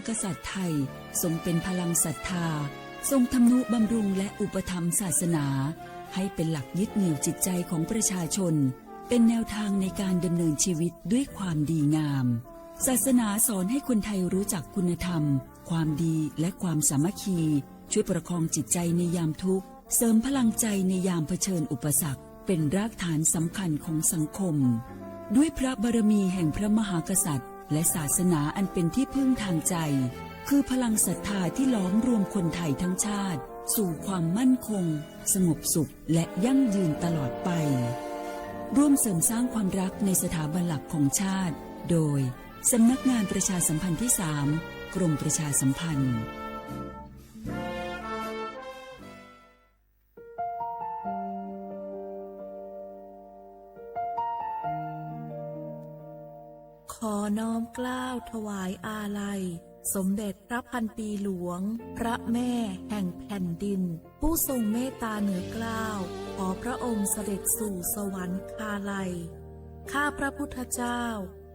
ากษัตริย์ไทยทรงเป็นพลังศรัทธาทรงทำนุบำรุงและอุปถัมภ์ศาสนาให้เป็นหลักยึดเหนี่ยวจิตใจของประชาชนเป็นแนวทางในการดำเนินชีวิตด้วยความดีงามศาสนาสอนให้คนไทยรู้จักคุณธรรมความดีและความสามัคคีช่วยประคองจิตใจในยามทุกข์เสริมพลังใจในยามเผชิญอุปสรรคเป็นรากฐานสำคัญของสังคมด้วยพระบารมีแห่งพระมหากษัตริย์และศาสนาอันเป็นที่พึ่งทางใจคือพลังศรัทธาที่ล้อมรวมคนไทยทั้งชาติสู่ความมั่นคงสงบสุขและยั่งยืนตลอดไปร่วมเสริมสร้างความรักในสถาบันหลักของชาติโดยสำนักงานประชาสัมพันธ์ที่ 3 กรมประชาสัมพันธ์ขอน้อมเกล้าถวายอาลัยสมเด็จพระพันปีหลวงพระแม่แห่งแผ่นดินผู้ทรงเมตตาเหนือเกล้าขอพระองค์เสด็จสู่สวรรคาลัยข้าพระพุทธเจ้า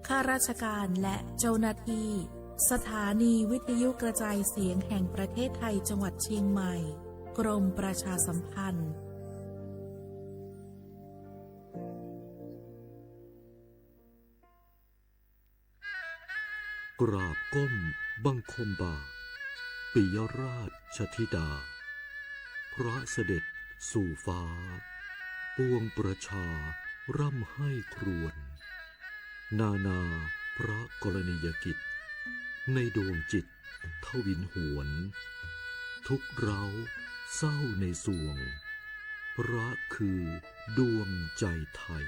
ข้าราชการและเจ้าหน้าที่สถานีวิทยุกระจายเสียงแห่งประเทศไทยจังหวัดเชียงใหม่กรมประชาสัมพันธ์กราบก้มบังคมบาทปิยราชธิดาพระเสด็จสู่ฟ้าปวงประชาร่ำให้ครวญนาพระกรณียกิจในดวงจิตทวินหวนทุกเร้าเศร้าในสวงพระคือดวงใจไทย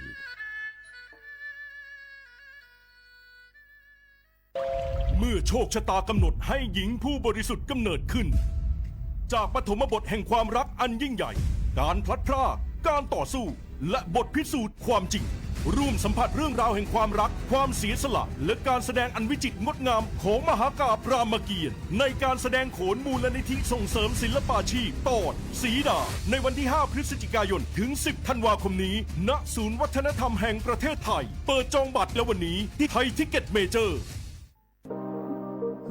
เมื่อโชคชะตากำหนดให้หญิงผู้บริสุทธิ์กำเนิดขึ้นจากปฐมบทแห่งความรักอันยิ่งใหญ่การพลัดพรากการต่อสู้และบทพิสูจน์ความจริงร่วมสัมผัสเรื่องราวแห่งความรักความเสียสละและการแสดงอันวิจิตรงดงามของมหากาพย์รามเกียรติ์ในการแสดงโขนมูลนิธิส่งเสริมศิลปาชีพตอนสีดาในวันที่ 5 พฤศจิกายนถึง 10 ธันวาคมนี้ณศูนย์วัฒนธรรมแห่งประเทศไทยเปิดจองบัตรแล้ววันนี้ที่ไทยทิกเก็ตเมเจอร์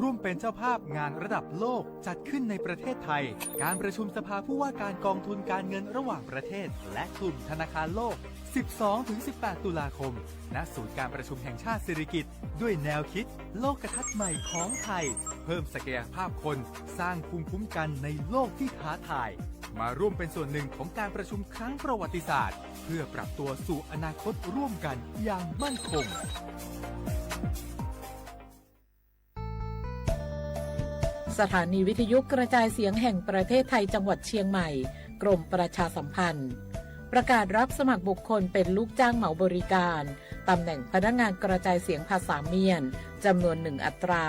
ร่วมเป็นเจ้าภาพงานระดับโลกจัดขึ้นในประเทศไทยการประชุมสภาผู้ว่าการกองทุนการเงินระหว่างประเทศและกลุ่มธนาคารโลก 12-18 ตุลาคม ณ ศูนย์การประชุมแห่งชาติสิริกิติ์ด้วยแนวคิดโลกทัศน์ใหม่ของไทยเพิ่มศักยภาพคนสร้างภูมิคุ้มกันในโลกที่ท้าทายมาร่วมเป็นส่วนหนึ่งของการประชุมครั้งประวัติศาสตร์เพื่อปรับตัวสู่อนาคตร่วมกันอย่างมั่นคงสถานีวิทยุกระจายเสียงแห่งประเทศไทยจังหวัดเชียงใหม่กรมประชาสัมพันธ์ประกาศรับสมัครบุคคลเป็นลูกจ้างเหมาบริการตำแหน่งพนักงานกระจายเสียงภาษาเมียนจำนวน1 อัตรา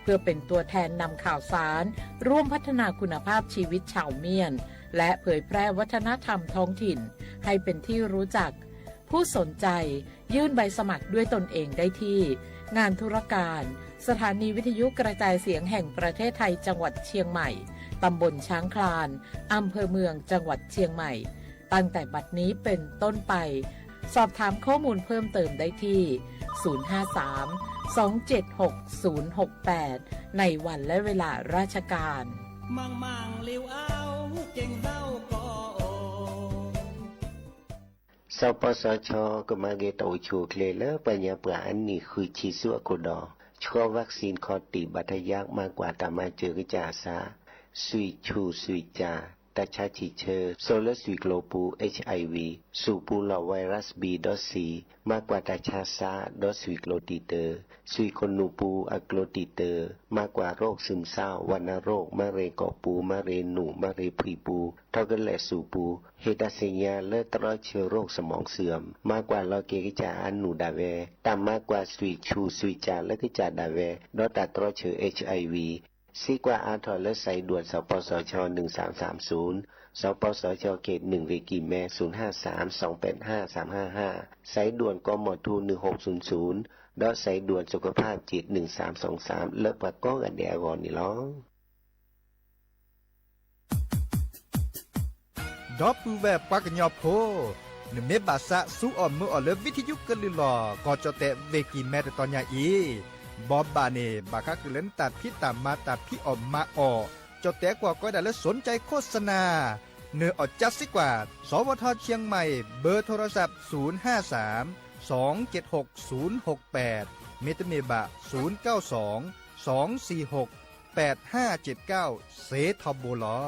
เพื่อเป็นตัวแทนนำข่าวสารร่วมพัฒนาคุณภาพชีวิตชาวเมียนและเผยแพร่วัฒนธรรมท้องถิ่นให้เป็นที่รู้จักผู้สนใจยื่นใบสมัครด้วยตนเองได้ที่งานธุรการสถานีวิทยุกระจายเสียงแห่งประเทศไทยจังหวัดเชียงใหม่ตำบลช้างคลานอำเภอเมืองจังหวัดเชียงใหม่ตั้งแต่บัดนี้เป็นต้นไปสอบถามข้อมูลเพิ่มเติมได้ที่ 053-276-068 ในวันและเวลาราชการมังเลี้ยวเอาเก่งเศร้าก็สปสชก็มาเกตอชูเคลเลอร์ปัญญาปราอันนี้คือชีสุอโกดอชัววัคซีนคอติบัตยากมากกว่าตามาเจอกจาซาสุยชูสุยจาตาชาชิเชอร์โซลสุยโกลปู HIV สูปูลอไวรัส B.C มากกว่าตาชาซาดอสุยโกลติเตอร์สุยคนนูปูอะโกลติเตอร์มากกว่าโรคซึมเศร้าวัณโรคมะเร็งกอปูมะเร็งหนูมะเร็งผีปูเท่ากันแหละสูปูเฮตาเซียและตรอเชื้อโรคสมองเสื่อมมากกว่าลอเกกิจาอันหนูดาเวตามมากกว่าสุยชูสุยจาและกิจาดาเวดอตาตรอเชื้อ HIVซีกว่าอาทรและใส่ด่วนสปสช1330สปสชเขต1วิกิแม053-285-355สายด่วนกมท1600ดอสายด่วนสุขภาพจิต1323เลิกปะก้องอันเดียก่อนนี่ล้อดอปูแบบปักญอโพนเมบาสะสู้อ่อมมืออ่อเลวิทยุกะลิลอก็จะแตะเวกิแมตตอนยาอี บอบบาเนบาคักเล่นตัดพี่ตามมาตัดพี่ออมมาออจดแต่กว่าก็ได้แล้วสนใจโฆษณาเนื้ออดจัดสิกว่าสวทเชียงใหม่เบอร์โทรศัพท์053 276 068เมตเมบะ092 246 8579เซทอบูลอ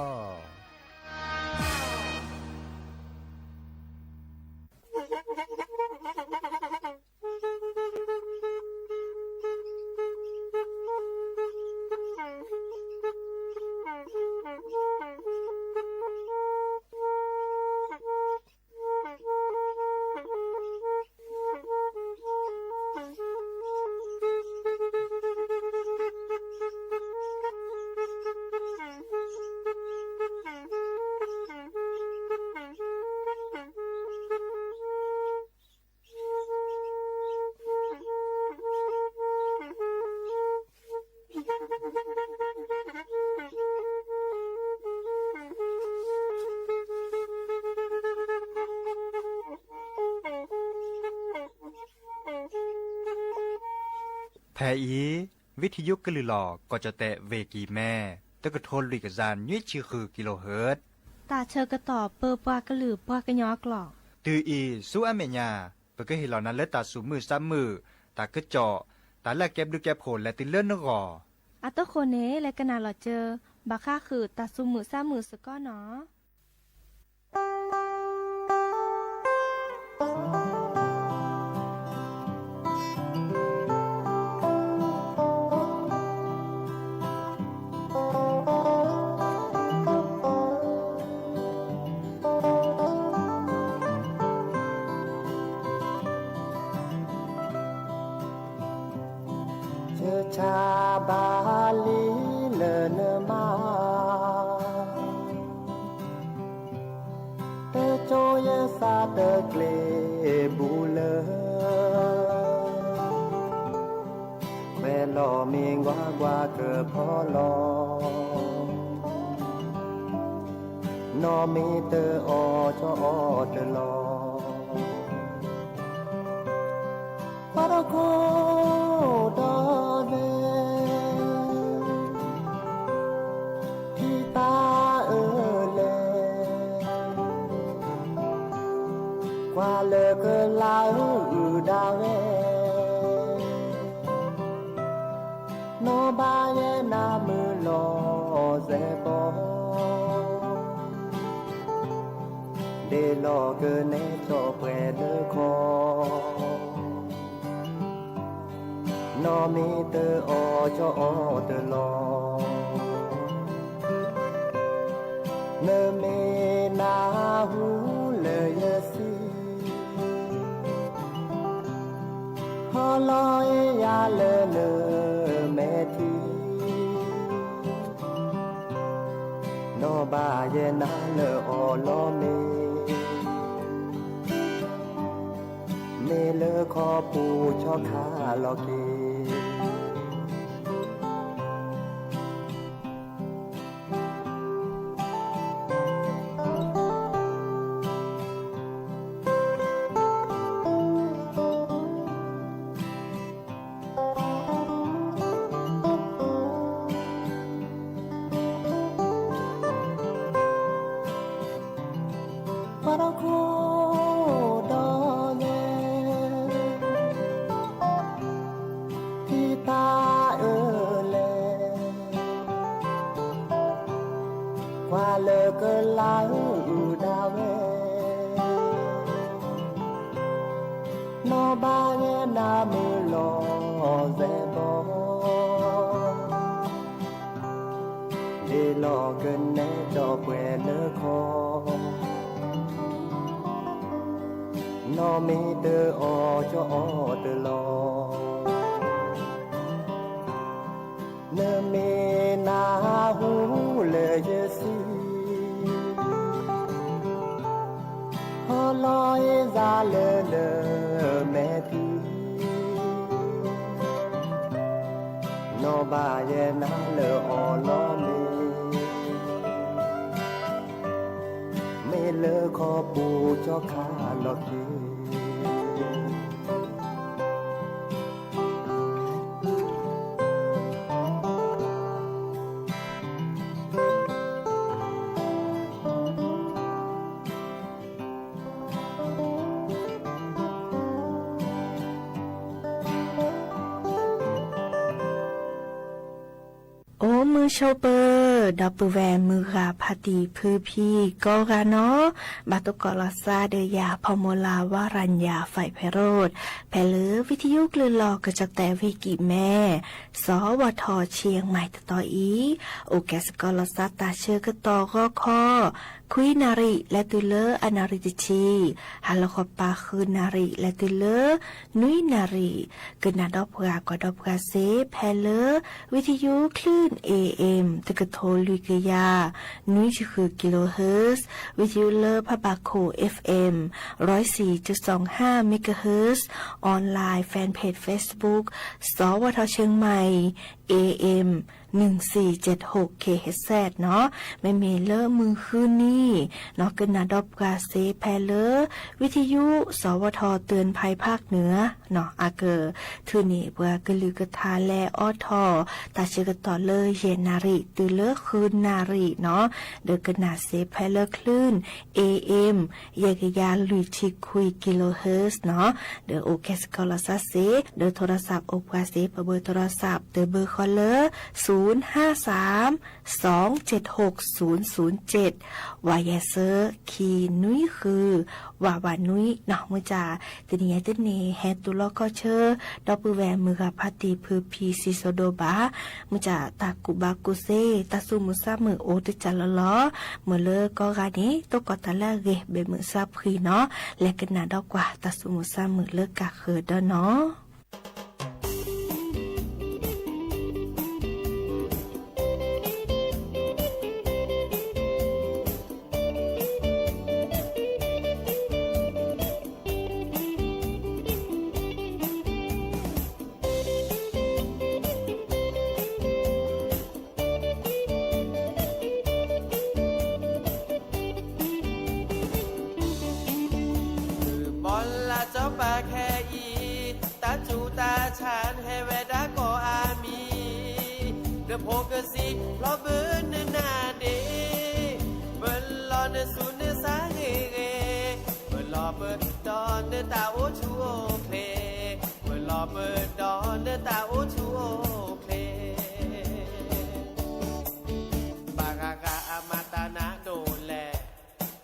แทอีวิทยุกลือหลอก็จะแตะเวกีแม่ตะกะโทนลิกจานยี่ชื่อคือกิโลเฮิรตซ์ตาเชอกระต่อเปอปากระหลือปากระยอกหลอกตืออีสู้อเมญาเปก็เห็นเหล่านั้นเลตาสูมือซ้ำมือตากระเจาะตาแลกแก็บดูแก็บโผลและติเลื่อนนกออัตโคเนและกนาหลอเจอบาค่าคือตาสูมือซ้ำมือสก้อเนาะชาบาลีเลนมาเตโจยสาเตเกลบูเลเวลอมีกว่าเกิดพอลอนอมีเตออจอเตลอปารโคดาเนที่ตาเลกว่าเลกลาดาเวโนบาเยนามือลอเซปอเดลอเกเนโจเปรเลคอนอมีเตออจอเตลอเนเมนาหูเลยสิฮอลอยยาเลเลเมทีโนบาเยนาเลออลอเมเมเลขอปูชอคาลอเกปารโคดาเนที่ตาเลกว่าเลกลาดาเวโนบาเงนามือลอเซบอเดลอเกเนจอเปเลคอนอมีเตออจอเตลอเนเมนาหูเลยสิฮอลอยซาเลเลเมทีโนบาเยนาเลออลอเมเลขอปูจอคาลอกี เ โอ้มือโชเปอร์ดอปเปอร์แวร์มือราพาตีพือพี่ก็กาเนาะบาตุกอลาซาเดียาพอมลาวารัญญาไฟไพโรดแพลือวิทยุกลือหลอกกระจักแต่วิกิแม่สวทเชียงใหม่ต่ออีโอแกสกอลาซาตาเชื่อกต่อก็คอคุยนาริและตุเลออนาริติชีฮัลโลคอปาคือนาริและตุเลอนุยนาริกนาดอบกากอดอบกาเซแพเลอวิทยุคลื่น AM ตะกะโทลุยกยานุยคือกิโลเฮิรตซ์วิทยุเลอพะบาโค FM 104.25 เมกะเฮิรตซ์ออนไลน์แฟนเพจ Facebook สวทเชียงใหม่ AM 1476 KHZ เนาะไม่มีเลอมือคืนนี่เนาะกนาดอบกาเซแพเลอวิทยุสวทเตือนภัยภาคเหนือเนาะอาเกอทือนี่เบื่อกะลือกะทาแลออทอตาเชกะต่อเลยเยนาริตือเลอคืนนาริเนาะเดอกนาเซแพเลอคลื่น AM ยากะยาลุยชิคุยกิโลเฮิรตซ์เนาะเดอโอเคสกอลาซาเซเดอโทรศัพท์โอกาเซเบอร์โทรศัพท์เดอเบอร์คอลเลอร์053-276-007วายเซอร์คีนุยคือวาวานุยเนาะมือจ่าตนียตนีแฮตุลก็เชอดอปแวมือกับพาติพือพีซิโซโดบามือจ่าตากุบากุเซตาซุมุซามือโอตจัลลอมือเลก็กานี้ตกตะละเกเบมือซาพรีเนาะและกันนาดอกว่าตาซุมุซามือเลกะเคือดเนาะโพกสิรอเบิ้นนาเดเบิ้นรอเนสุนสาเฮเกเบิ้นรอเบิ้นดอนเนตาโอชูโอเพลเบิ้นรอเบิ้นดอนเนตาโอชูโอเพลบากากาอามาตานะโดนแล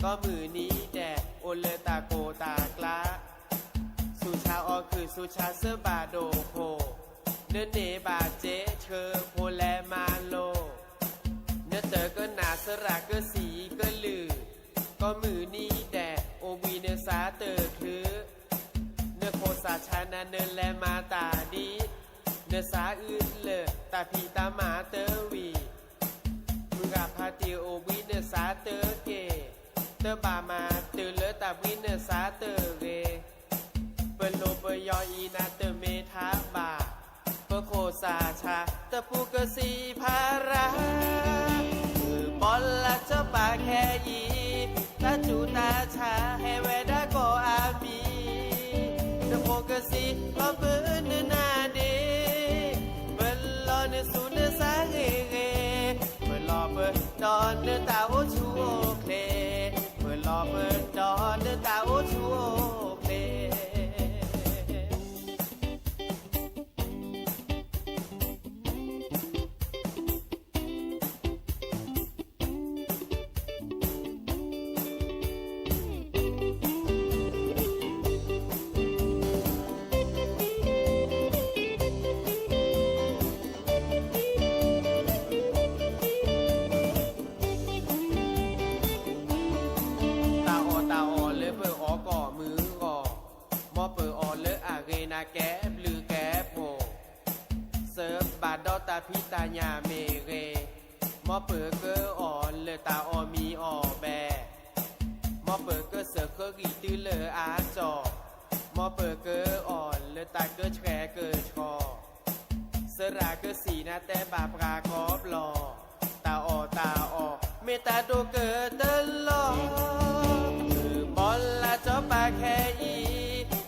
ก็มือนี้แดดโอเลตาโกตากลาสุชาออคือสุชาเสื้อบาโดโพเนื้อเนบาเจเธอโพแลมาโลเนื้อเตอก็หนาสระก็สีก็ลือก็มือนี้แดดโอวีเนื้อสาเตอคือเนื้อโคสาชานาเนื้อแลมาตาดีเนื้อสาอื่นเลยตาพีตาหมาเตอวีมือกับพาติโอวีเนื้อสาเตอเกเตอบามาเตอเลตาวีเนื้อสาเตอเกเปิลโลเปยออีนาเตอเมทาบาโคสาชาตะปูกสีภาราคือบอลละเจ้าปาแค่ยีตาจูตาชาให้เวดาโกอามีตะโปกสีลอเบิ้นนาเดเบิ้นลอเนสุนสาเฮเกเบิ้นลอเบิ้นดอนเนตาโอชูโอเคเบิ้นลอเบิ้นดอนเนตาโอชูโอเคแกบลือแกโผเซิร์ฟบาดอตาพิตาญาเมเรมอเปิดเกออ่อนเลตาออมีออแบมอเปิดเกอเสือเกอกีตื้อเลออาจอมอเปิดเกออ่อนเลตาเกอแฉเกอชอเสราเกอสีนาแต่บาปรากอบหลอตาออเมตาโดเกอเตลอบอลละจอปาแค่อี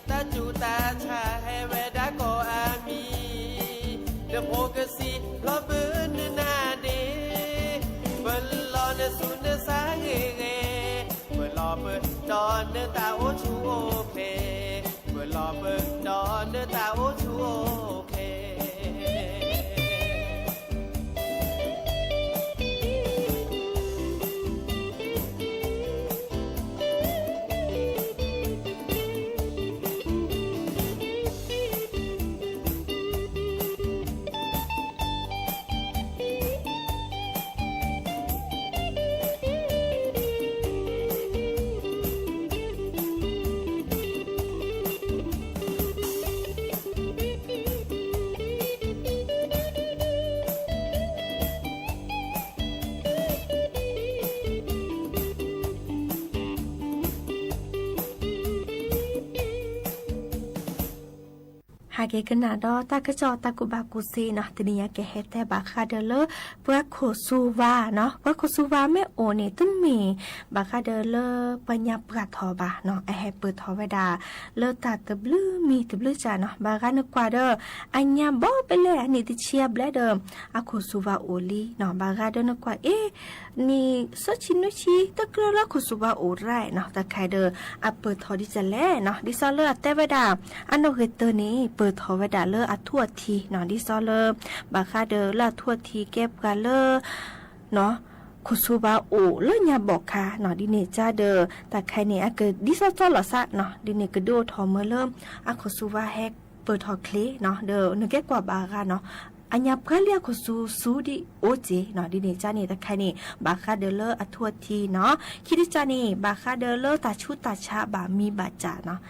ตาจูตาชาให้เวดาโกอามีเดโพกสีรอเบิ้นนาเดเบิ้นรอเนสุนสาเฮเกเบิ้นรอเบิ้นดอนเนตาโอชูโอเพเบิ้นรอเบิ้นดอนเนตาโอชูโอเพ หากเกนาดอตากะจอตากุบากุซีเนาะตเนียแกเฮแต่บาคาเดเลเพื่อโคซูวาเนาะเพื่อโคซูวาแม่โอนี่ตึ้มมีบาคาเดเลปัญญาปราทอบาเนาะไอให้เปิดทอเวดาเลตาตะบลือมีตะบลือจ้าเนาะบากันกว่าเดออัญญาบ่ไปเลยอันนี้ติเชียบแล้วเดิมอะโคซูวาโอลีเนาะบากันนกว่านี่สชินุชีตะกระละโคซูวาโอไรเนาะตะไคเดออะเปิดทอดิจะแลเนาะดิซอเลแต่เวดาอันโนเฮเตอร์นี้เปิดทอเวดาเลอะทั่วทีเนาะดิซอเลบาคาเดอละทั่วทีเก็บกันเลเนาะคุซูบาโอเลญาบอกค่ะเนาะดิเนจ้าเดอแต่ใครเนี่ยอะเกิดดิซอจอลอซะเนาะดิเนกโดทอเมเริ่มอะคุซูบาแฮกเปิดทอเคลเนาะเดอนึกแก่กว่าบาค่ะเนาะอัญญาพระเลียคุซูดิโอเจเนาะดิเนจ้านี่แต่ใครนี่บาคาเดเลอะทั่วทีเนาะคิดจานี่บาคาเดเลตาชุตาชาบามีบาจาเนาะ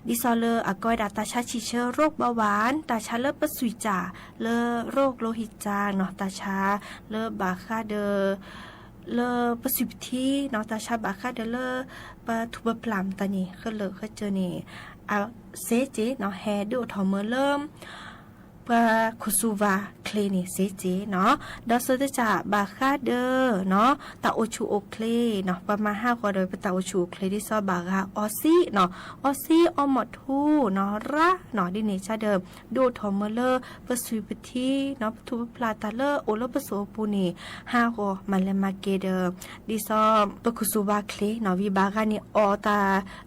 ดิซอเลอากอยดาตาชาชิเชโรคเบาหวานตาชาเลปสุยจาเลโรคโลหิตจางเนาะตาชาเลบาคาเดเลปสุบทีเนาะตาชาบาคาเดเลปะทุบปลามตานี่เคเลเคเจนี่อาเซเจเนาะแฮดูทอมเริ่มปะคุซูวาเคลนี่เซเจเนาะดอสเตจ่าบาคาเดเนาะตาโอชูโอเคลเนาะประมาณ5กว่าโดยปะตาโอชูเคลที่ซอบาคาออซี่เนาะออซี่ออมอทูเนาะระเนาะดิเนชาเดิมดูทอมเลอร์ปะสุยปทีเนาะทุบปลาตาเลอโอโลปะโซปูนี่5กว่ามันเลมาเกเดดิซอปะคุซูวาเคลเนาะวิบากานี่ออตา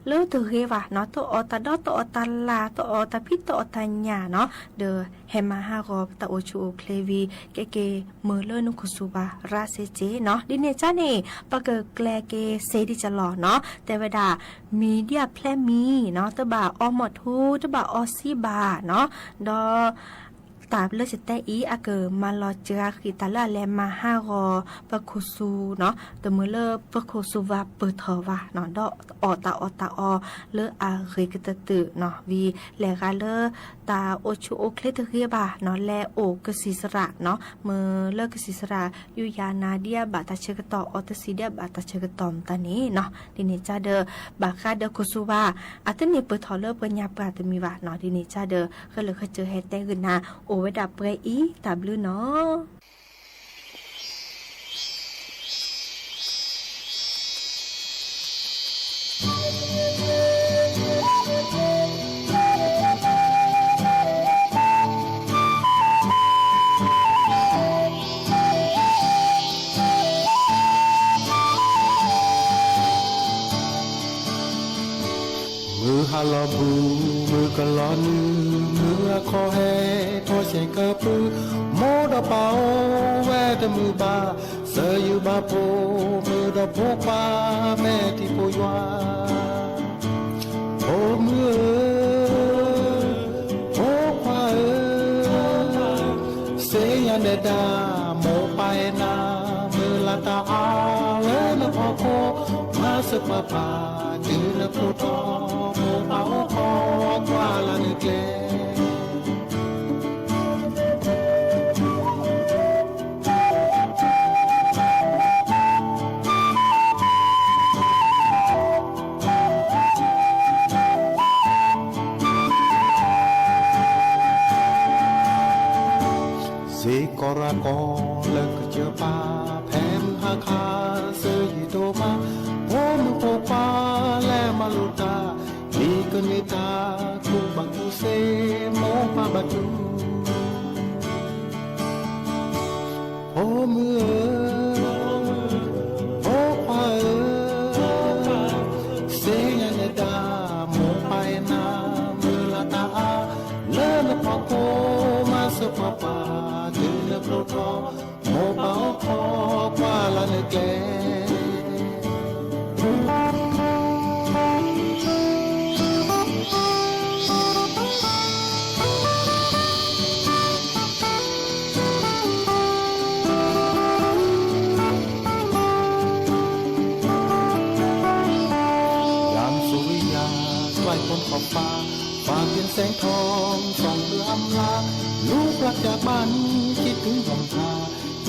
เลอตเรวะเนาะตออตาดอตออตาลาตออตาพิตออตาญาเนาะเดเฮมา5กว่าตาโอชูเคลวีเกเมเลอร์นุคุซูบาราเซเจเนาะดิเนจ้านี่ปะเกแกลเกเซดิจะหล่อเนาะแต่เวลามีเดียแพลมีเนาะตะบาออมอทูตะบาออซี่บาเนาะดอตาเลือดจะแต่อีอาเกมาลอเจราคิตาละแลมา5กอปะคุซูเนาะตะเมเลอปะคุซูวาเปิดทอวาเนาะดออตาอเลออาเรกตะตึเนาะวีแลกาเลอตาโอชูโอเคลตะเรียบาเนาะแลโอกสิสระเนาะเมื่อเลิกกสิสระอยู่ยานาเดียบาตาเชกตอออตสิเดียบาตาเชกตอมตานี้เนาะดิเนจาเดบาคาเดคุซูวาอาตเนเปิดทอเลอปัญญาปราตมีวาเนาะดิเนจาเดก็เลยเจอเฮแต่กึนนาโอเวดาเปรอีตาบลือเนาะมือฮาลาบูมือกะลอนมือคอแฮทอเชกะปูโมดาเปาแวตมือบาเสยบาโปมือดาโพปาแม่ที่โปยวาโอมือโอควาเสยันเดดาโมไปนามือลาตาอาเลนพอโคมาสปาปาจืนโพตอโมปาโอคอกว่าลานิเกกอรากอเลิกเจอป้าแผ่นหาคาเสยโตมาโอมโปปาแลมาลุตาดีกันนิตาคุบังกุเซโมปาบัตุโอมือโอควาเซยันดาโมไปนามือลาตาเลนพอโคมาสปาปาโปรโตโมปาโคกว่าลาเนเกยามสุริยาใกล้พ้นขอบฟ้าฟ้าเป็นแสงทองส่องเรืออำลาลูกรักจากบ้านคิดถึงหงทา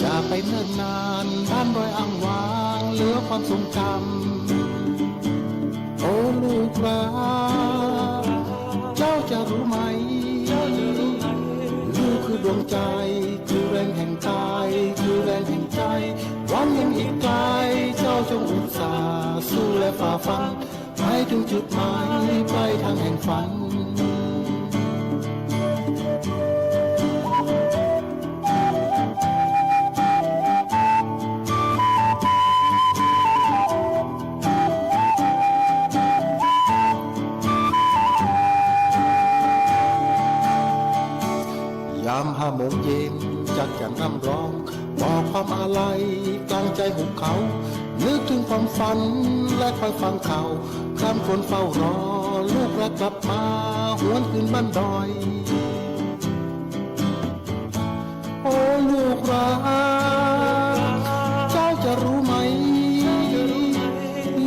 จะไปเนิ่นนานบ้านรอยอ่างวางเหลือความทรงจำโอ้ลูกรักเจ้าจะรู้ไหม ดวงใจคือแรงแห่งกายคือแรงแห่งใจหวังยังอีกไกลเจ้าจงอุตส่าห์สู้และฝ่าฟันไปถึงจุดหมายปลายทางแห่งฝันยาม5 โมงเย็นจักจั่นร่ำร้องบอกความอาลัยกลางใจหุบเขานึกถึงความฝันและคอยฟังข่าวครำคนเฝ้ารอลูกรักกลับมาหวนคืนบ้านดอยโอ้ลูกรักเจ้าจะรู้ไหม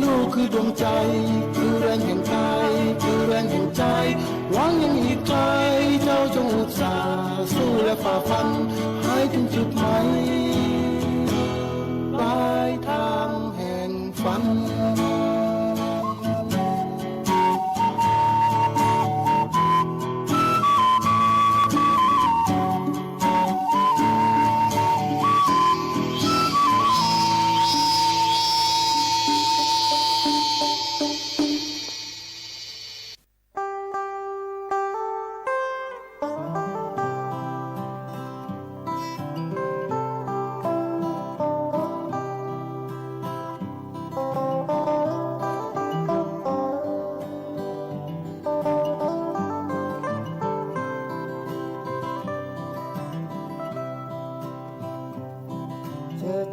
ลูกคือดวงใจคือแรงแห่งกายคือแรงแห่งใจหวังยังอีกไกลเจ้าจงอุตส่าห์สู้และฝ่าฟันให้ถึงจุดหมายปลายทางแห่งฝัน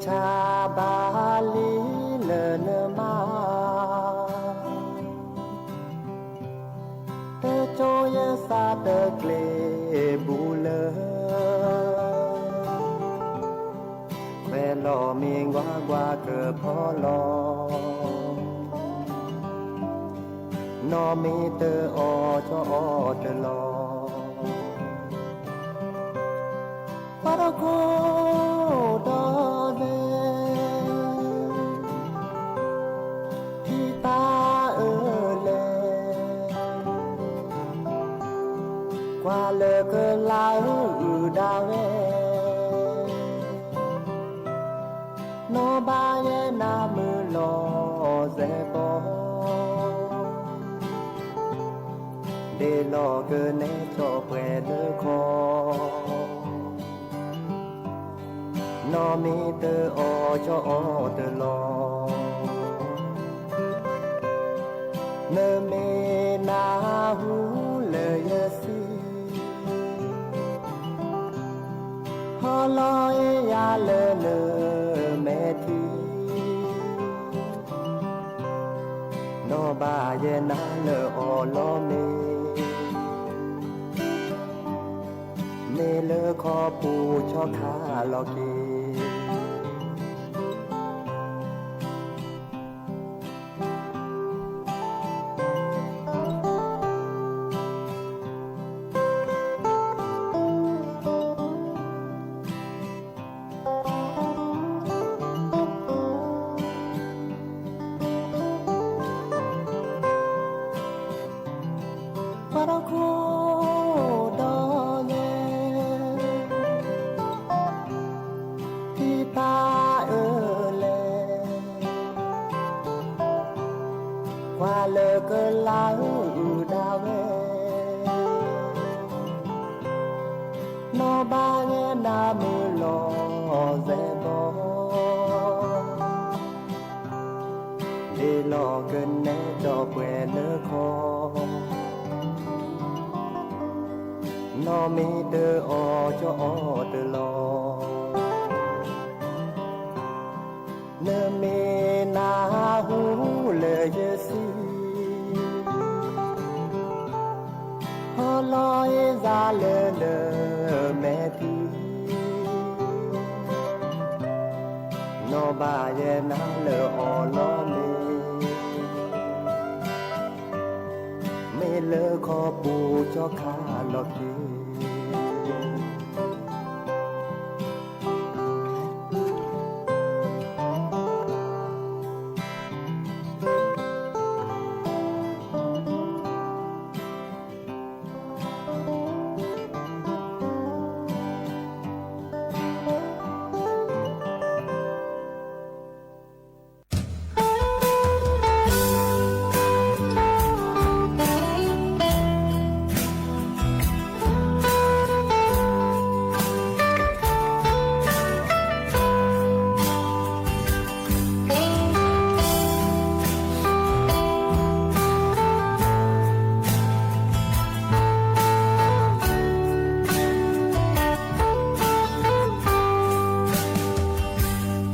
ชาบาลีเลนมาเตโจยสาเตเกลบูเลเวลอมีงวากว่าเกิดพอลอนอมีเตออจอเตลอปะโกดอเดที่ตาเลกว่าเลกลายดาเวโนบาเยนามือลอเซปอเดลอเกเนโจเปรเลคอนอมีเตออจอเตลอเนเมนาหูเลยสิฮอลอยยาเลเลเมทีโนบาเยนาเลออลอเมเมเลขอปูชอคาลอเกปะโกดอเยที่ตาเลกว่าเลกลาดาเวโนบาเงนามือลอเซบอเดลอเกเนจอเปเลคอนอมีเตออจอเตลอเนเมนาหูเลยสิฮอลอยซาเลเลเมทีโนบาเยนาเลออลอเมเมเลขอปูจอคาลอเก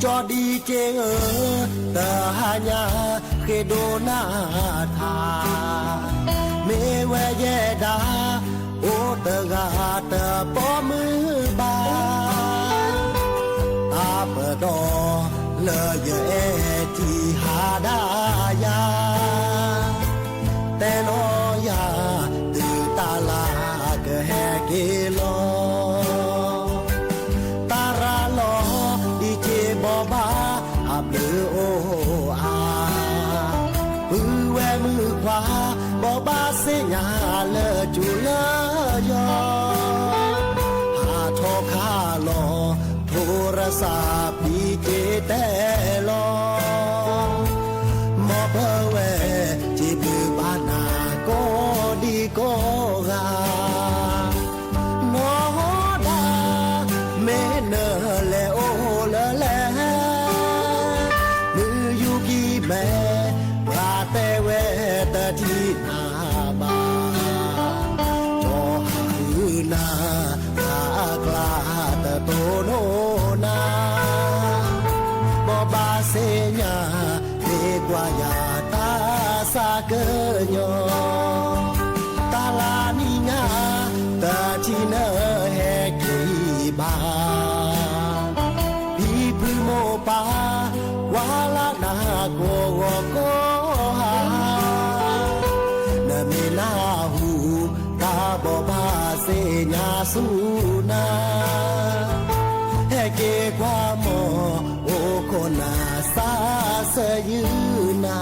จอดีเจตาหายาเคโดนาทาเมเวเยดาโอตกาตะปอมือบาตาเปดอเลเยที่หาดายาแต่นอยาตือตาลากะแฮเกลอตาราลอดีเจบอบาอับลือโออามือแวมือขวาบอบาเสียเลอจุเลอยอหาโทคาลอโทรศัพท์ดีเจแต่ลอมอเบเวจีบือบานาก็ดีก็งานอดาเมเนเลโอเลเลมืออยู่กี่แม่ปราเตเวตที่นาบาจอหือนาตากลาตะโตโนนาบอบาเสญาเดกว่ายาตาสาเกญอตาลานิงาตาที่เนแฮกีบาพี่พื้โมปาวาลานาโกโกหาเนเมนาหูตาบอบาเสญาสุนาแฮเกความโมโอโคนาซาเสยืนา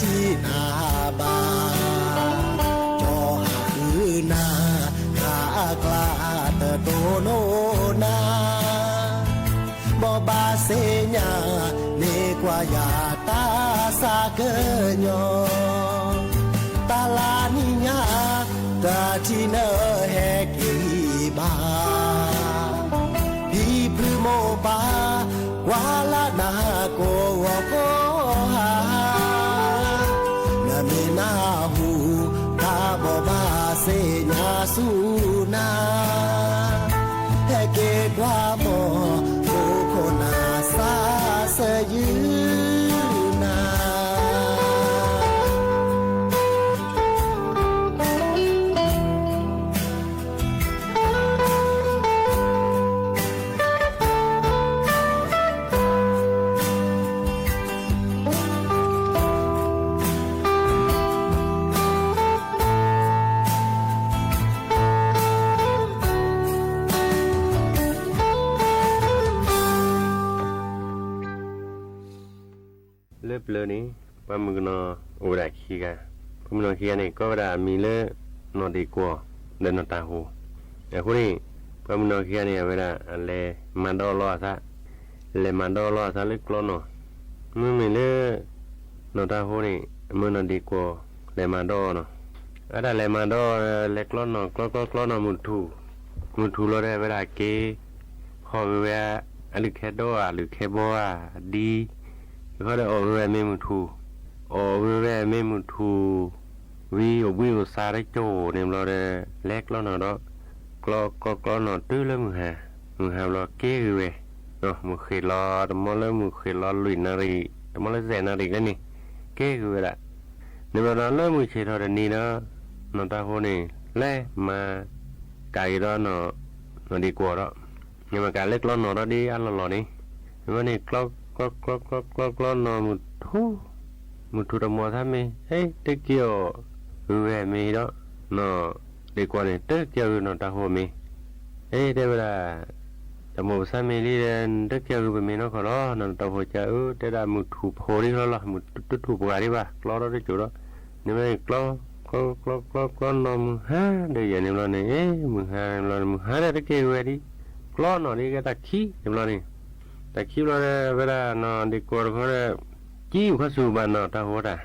ที่นาบาจอหือนาคากลาเตโตโนนาบอบาเสญาเนกว่ายาตาสาเกญอตาลานิญาตาที่เนแฮกีบาพี่พฤโมปาวาลานาโกโกหาเมนาหูตาบอบาเสญาสุนาแฮเกกว่าโมโอโคนาซาเสยืนา เล็บเลยนี่ปามึงนอโอดาคีกาปามึงนอคีกานี่ก็ว่ามีเล่นอดีกว่าเดินนอตาหูแต่คนนี้ปามึงนอคีกานี่เวลาเลมันดอลอซะเลมันดอลอซะเล็กลอนอมึงมีเล่นอตาหูนี่มึงนอดีกว่าเลมันดอเนาะอะไรเลมันดอเล็กลอนอกลอนอมุทูเราได้เวลาเกพอเวลาอะไรแค่ดอหรือแค่บัวดีเขาได้ออกเรือไม่มุทูออกเรือไม่มุทูวิวซาได้โจเนี่ยเราได้เล็กแล้วเนาะเนาะกลอเนาะตื้อแล้วมึงหาเราเก้คือเว้ยเนาะมึงเคยรอแต่มอแล้วมึงเคยรอลุยนารีแต่มอแล้วเซนารีกันนี่เก้คือเว้ยละเนี่ยเราเริ่มมึงเคยรอแต่นี่เนาะนอนตาโหนี่แล่มาไก่แล้วเนาะดีกว่าแล้วเนี่ยมาการเล็กแล้วเนาะเราดีอันหล่อนี่เนี่ยนี่กลอนอมุทุดมัวทำไมเฮ้ยเด็กเกี่ยวเว้ยมีแล้วนอเด็กกว่านี่เด็กเกี่ยวนอตาหัวมีเฮ้ยได้เวลาแต่หมู่สามีลีเดนเด็กเกี่ยวเป็นมีนอขอร้อนอตาหัวจะได้มุทุโพนี่แล้วล่ะมุทุถูกกว่าดีป่ะกล้อเราได้จุดแล้วนี่ไม่กล้อ ก็นอมึงฮะเดี๋ยวอย่างนี้เราเนี่ยมึงฮะมึงฮะได้เกี่ยวกับดิกล้อนอนี่ก็ตะขี้เดี๋ยวเราเนี่ยตะขี้เราเนี่ยเวลานอนดีกว่าเขาเนี่ยจิ้วข้าสู่บ้านนอนตาหัวตา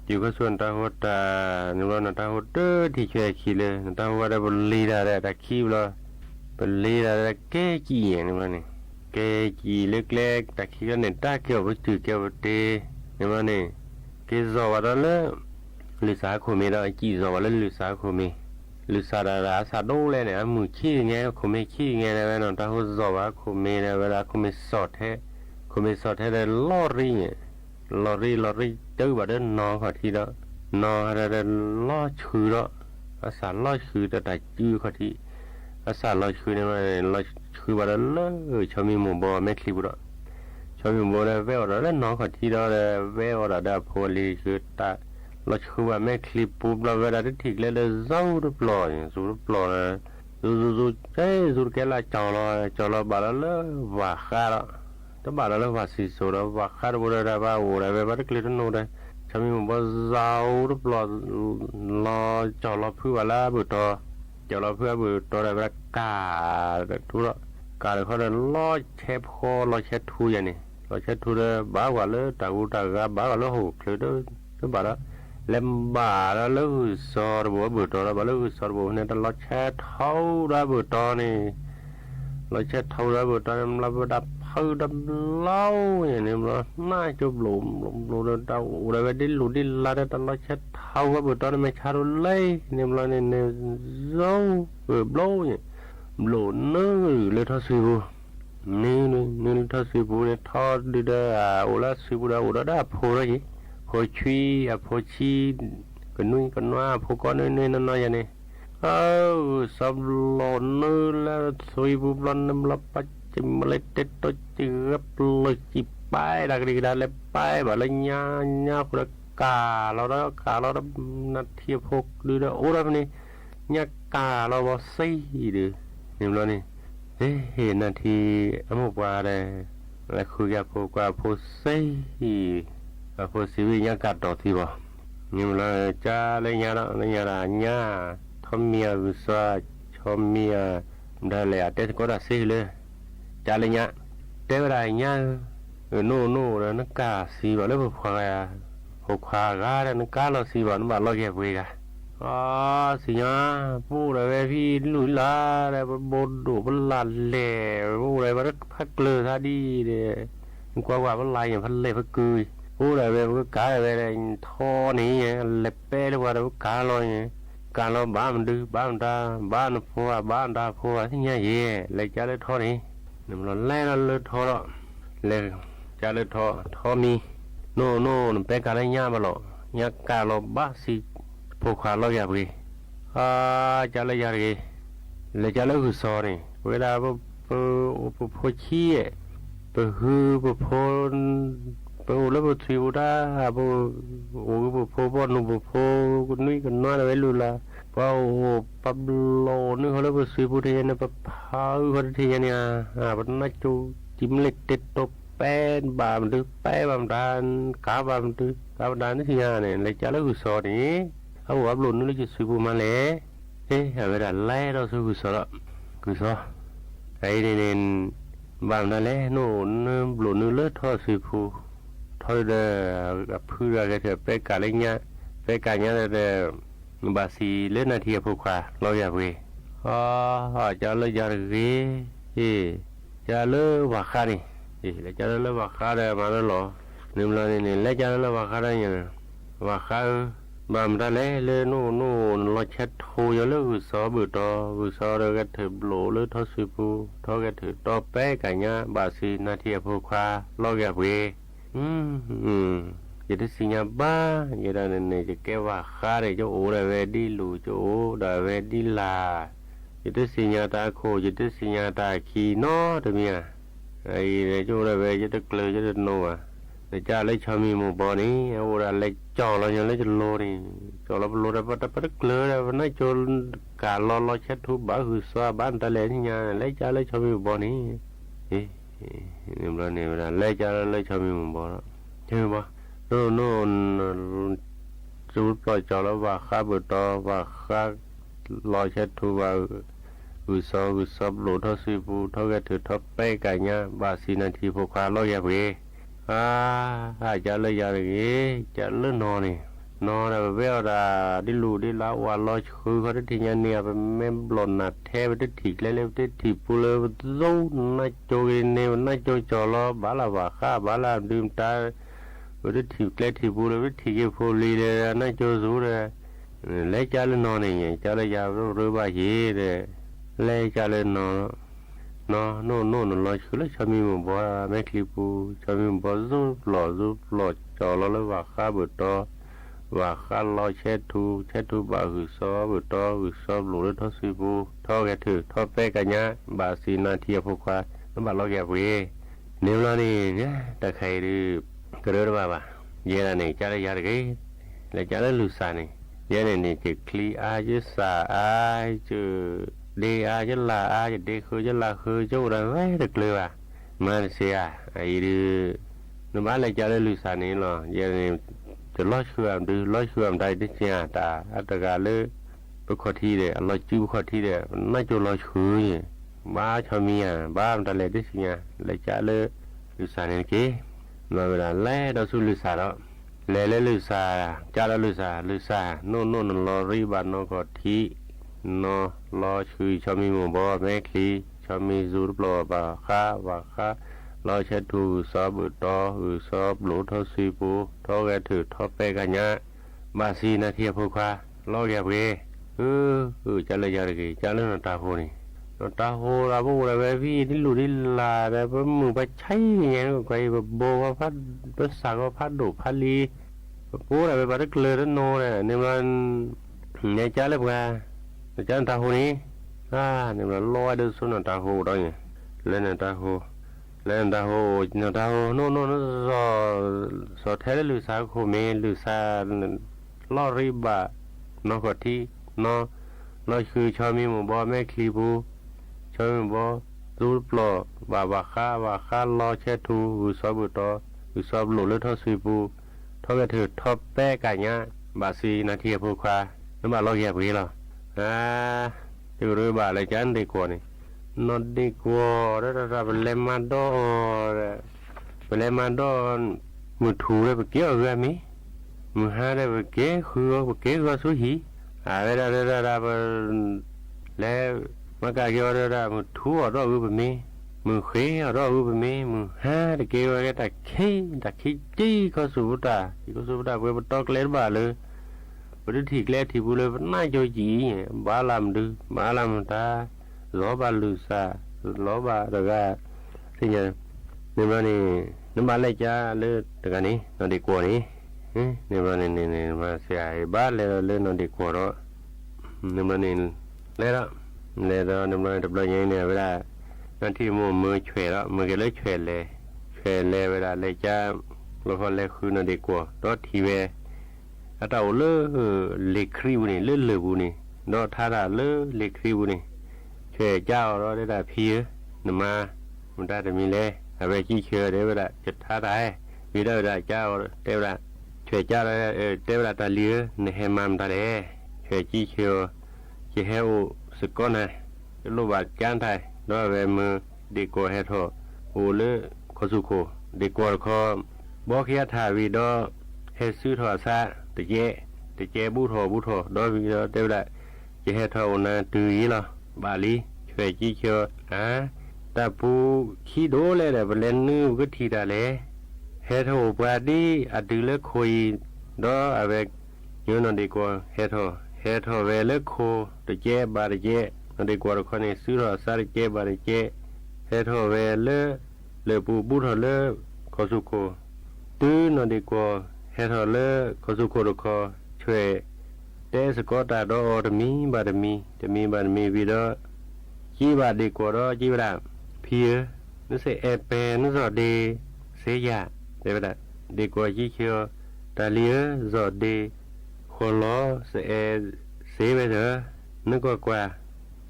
จิ้วข้าส่วนตาหัวตาเนี่ยเราเนี่ยตาหัวเด้อที่ช่วยขี้เลยตาหัวได้บนลีได้ตะขี้เราบนลีได้แก่จี้อย่างนี้เราเนี่ยแก่จี้เล็กๆตะขี้ก็เนี่ยตาเกี่ยวกับจืดเกี่ยวกับเตะเนี่ยเราเนี่ยเกี่ยวกับอะไรลิสาโคเมเราจีจอว่าลิสาโคเมลิสาดาราสาโดเลยเนี่ยมือขี้ไงโคเมขี้ไงนะเว้ยน้องตาหัวจอว่าโคเมเนี่ยเวลาโคเมสอดให้โคเมสอดให้ได้ลอรี่ตื้อบ่ได้นอขอทีแล้วนอได้ลอชื่อแล้วอาสาลอชื่อแต่ได้จื้อขอทีอาสาลอชื่อเนี่ยลอชื่อบ่ได้เลยชาวมีหมู่บ่ไม่คลิปแล้วชาวมีหมู่ได้เวลแล้วนอขอทีแล้วเวลได้โพลีคือตาเราคือว่าแม่คลิปปุ๊บเราเวลาที่ถิกเลยเจ้ารูปหล่อสูรูปหล่อนะสูสูแกละจอเราบาลละว่าข้าละถ้าบาลละว่าสิสูละว่าข้าบุระได้ว่าโอ้ได้แบบที่คลิปนู้นได้ฉันมีมันว่าเจ้ารูปหล่อจอเราเพื่อว่าละบุตรจอเราเพื่อบุตรได้แบบกาทุละกาเลยเขาได้ล้อเชฟคอล้อเชฟทูอย่างนี้ล้อเชฟทูได้บ้าว่าเลยตากูตากาบ้าว่าเลยหูคลิปด้วยบาละเล่มบ่าแล้วลูกสอดบัวบุตรแล้วบ่ลูกสอดบัวเนี่ยตลอดแช่เท้าได้บุตรนี่เราแช่เท้าได้บุตรเราดับเผาดับเล่าอย่างนี้เราน่าจะหลุมเราเราไปดิ้นหลุดดิ้นลาได้ตลอดแช่เท้าว่าบุตรไม่ชารุเลยเนี่ยเราเนี่ยเจ้าบลูเนี่ยบลูนื้อเลยท้าสิบูนี่ท้าสิบูเนี่ยทอดดีได้โอลาสิบูได้โอลาได้พูดอะไรพอชีพอชีกันนุ่ยกันว่าพอก้อนนุ่ยน้อยอย่างนี้สับหลอนนื้อแล้วสวยบุบลอนน้ำลับปัจจิมเล็ดเต็ดตัวจืบเลยจีไปดักดีได้เลยไปแบบเลยญ่าคนกาเราได้นาทีพกดูได้โอ้ได้ปะนี่ญ่ากาเราบอซี่ดูนี่มันนี่เห็นนาทีอมุกว่าได้แล้วคุยกับพวกว่าพอซี่พอสิวิญญากัดต่อที่บ่นี่มันจะเลยญาละญาทอมเมียวิสาชอมเมียได้เลยแต่ก็ได้สิเลยจะเลยญาแต่ว่าได้ญาโน่แล้วนักกาสิบ่เลยบ่ควาก็ได้นักกาเราสิบ่นบ่เราแก่เวกะสิญาผู้ได้เวพี่ลุยลาได้บ่ดูบ่ลันแลผู้ได้บ่พักเลือท่าดีเด้กว่าบ่ลายอย่างพันเล่พักกุยผู้ใดเป็นก็กาไปเลยท่อนี้เล็บเป้หรือว่าก็กาลอยการเราบ้านมันดื้อบ้านตาบ้านพัวบ้านตาพัวที่เนี่ยเย่เลยจะเลยท่อนี้นี่มันแล่เราเลยท่อแล้วเลยจะเลยท่อมีโน่เป็นการอะไรเนี่ยมาหรอกเนี่ยการเราบ้าสิพวกขาเราอยากไปจะเลยอยากไปเลยจะเลยหุ่นซอนี่เวลาพอขี้ไปหือไปพนปูแล้วปูทิวด้าปูโอ้ปูปูบอลนูปูปูกุนุ่ยกันน้อยเลยลูล่ะเพราะโอ้ปับโลนี่เขาแล้วปูทิวปูเทียนปับพาวเขาเทียนเนี่ยปันนัดจูจิ้มเล็ดเต็ดตบแป้นบามดื้อแป้บามดานกาบามดื้อกาบดานนี่ทีเนี่ยเลยจะแล้วกุศลนี่เขาบอกว่าหลุดนี่จะทิวปูมาเลยเวลาไล่เราทิวกุศลไอ้เนี่ยบามนั่นแหละโน่นหลุดนี่เลือดทอดทิวปูthôi là phư ra cái phải cả lên nhá phải cả nhá là bà xì lên là thiệp phụ khoa lo nhà về họ cho lên nhà ghế cho lên vào kha đi để cho lên vào kha đây mà nó lọ niệm là này lấy cho lên vào kha đây nhá vào kha mà mình ta lấy lên nó lo chết thôi cho lên vừa so rồi cái thử lỗ lên thôi sư phụ thôi cái thử to bé cả nhá bà xì là thiệp phụ khoa lo nhà về jadi sinya ba jadi nene jeke wakare jo ora we di lu jo da we di la jadi sinya ta ko jadi sinya ta ki no de mia ai ne jo ora we jadi kle jadi no à để cha lấy cho mi một bò ní ora lấy cho lo nhớ lấy cho lo đi cho lo da bắt kle da nó cho cả lo chết thu bả hư xoa bán ta lên nhà lấy cha lấy cho mi một bò ní niệm là lấy cho mi một bò đó chơi bò nó จูปล่อยจอแล้วว่าข้าบุตรว่าข้าลอยเช็ดทูว่าอุซอบโหลทอสิบูทอแกถือทอเป้กันเนี่ยบาสีนาทีพวกข้าลอยยาเวจะเลยยาเลยจะเลื่อนนอนนี่นอนแบบเวลาดิลูดิลาว่าลอยคือเขาได้ทีเนี่ยเป็นแม่บลอนนัดแท้ไปได้ถีกเล่ๆได้ถีปูเลยโซ่น่าโจยเนี่ยน่าโจยจอลอบาลาว่าข้าบาลาดื่มตาไปได้ถีกเล่ถีปูเลยไปถีกโฟลีเลยน่าโจซูเลยเล่จะเล่นนอนนี่จะเลยยาเรือบ้าเย่เลยเล่จะเล่นนอนnoลอยคือเลยชามีมันบ่แม่คลิปูชามีมันบ่ซูหล่อจอลเลยว่าข้าบุตรว่าข้าลอยเช็ดทูบาหือซอบุตรหือซอบหลุดทอสิบูทอแกถือทอเป้กันเนี่ยบาสีนาทีพวกข้าน้ำบาลอยแกเวเนี่ยแล้วนี่เนี่ยแต่ใครดื้อกระโดดมาเยอะนี่จะได้ยาได้แล้วจะได้ลุสานี่เยอะนี่จะคลีอาจะสาอาจะเดอาจะลาอาจะเดคือจะลาคือจะอะไรไว้เด็กเลยว่ะมันเสียไอ้ดื้อน้ำบาเลยจะได้ลุสานี่หรอเยอะนี่จะลอยเชื่อมดื้อลอยเชื่อมได้ดิเสียตาอัตกาเลยไปขอที่เดียลอยจิ้วขอที่เดียน่าจะลอยเชื่อบ้าชามีบ้ามันทะเลดิเสียเลยจะเลยลุสานี่กี่มาเวลาเล่เราสู้ลุสาแล้วเล่ลุสาจะแล้วลุสาโน่นลอรีบานนก็ที่นอลอชื่อชามีหมู่บ่แม่คลีชามีจูรปลอบาข้าว่าข้ารอเช็ดทูซอบุตรซอบหลูทอสีปูทอแกถือทอเปกันเนี่ยบาสีนาทีพวกข้าลอแกเวจะเลยจะเลยจะเล่นตาโหนี่ตาโหเราพูดอะไรพี่ดิลูดิลาแต่พอมึงไปใช้ยังไงก็ไปแบบโบว่าพัดภาษาก็พัดดุพัดลีพูดอะไรไปบัดเกลือนั่นโน่เนี่ยมันเนี่ยจะเล่นกันจะตาโหนี่เนี่ยมันลอยเดินสุนตาโหได้ไงเล่นตาโหโน่สอเทเลลุสาโคเมลุสาลอริบะนอกที่นอลอยคือชอมีหมู่บ่แม่คลีบูชอมีบ่รูปลอบาว่าข้าลอเชทูซอบุตรซอบหลุดทอสุบูทอกระถือทอแป้กันเนี่ยบาสีนาทีพวกข้าน้ำบาลอยแยบวีหรอที่รู้บาอะไรจันดีกว่านี่นอดีกว่าเราเป็นเลมาดอนมือถูเลยไปเกี่ยวกันมั้ยมือหาได้ไปเกี่ยวก็สุฮีอะไรแล้วมันก็เกี่ยวได้มือถูรอไปมั้ยมือเขยรอไปมั้ยมือหาได้เกี่ยวกันแต่ขี้จี้ก็สุดาเว้ยมันตอกเล็ดบาเลยบริถีกเล็ดที่บุเลยน่าจะจีบาลามตาล้อบาลุซาล้อบาตะกาที่เนี่ยนี่มันนี่น้ำบาเลยจ้าเลือดตะกานี้นอนดีกว่านี้นี่มันนี่มาเสียบาเลยนอนดีกว่าแล้วนี่มันนี่เลยน้ำมันดับเลยเนี่ยเวลานั่นที่มือเฉยแล้วมือก็เลยเฉยเลยเวลาเลยจ้าเราพอเลยคือนอนดีกว่ารถทีเวถ้าเราเลือเล็กคริวนี่เลือดบุนี่รถถ้าเราเลือเล็กคริวนี่เจ้าเราได้พี่นมามันได้แต่มีเลยอะไรขี้เชื่อเดี๋ยวได้จุดท้าได้วิได้เจ้าเดี๋ยวได้ช่วยเจ้าได้เดี๋ยวได้ตาเลี้ยในแหมมันตาเด้ช่วยขี้เชื่อขี้เหี้ยวสก้อนนะลูกบาดจานไทยด้วยเวมือดีกว่าเฮโทโอเล่ขสุโคดีกว่าขอบอกเฮียถ่ายวิดีโอเฮซื้อถอดซาตะเจบูโทด้วยวิดีโอเดี๋ยวได้จะเฮโทนะตื่นหรอบาลีช่วยจี้เชียวแต่ปูขี้โดเลยแต่เป็นเล่นนึกก็ทีได้เลยเฮโทบาดีอดีเลิกคุยดออะไรยืนนอนดีกว่าเฮโทเวเลิกโคตะเจบาตะเจนอนดีกว่าคนนี้ซื้อหรอซาตะเจบาตะเจเฮโทเวเลปูบูทเลขอสุโคตื้อนอนดีกว่าเฮโทเลขอสุโคตะคอช่วยเตสกอตาดอตมีบาตมีวิดอจีบาดีกว่าดอจีบาพี่นึกเสเอเปนึกจอดีเสียเดี๋ยวดีกว่าจีเชียวตาเลียจอดีคนล้อเสียไปเถอะนึกกว่า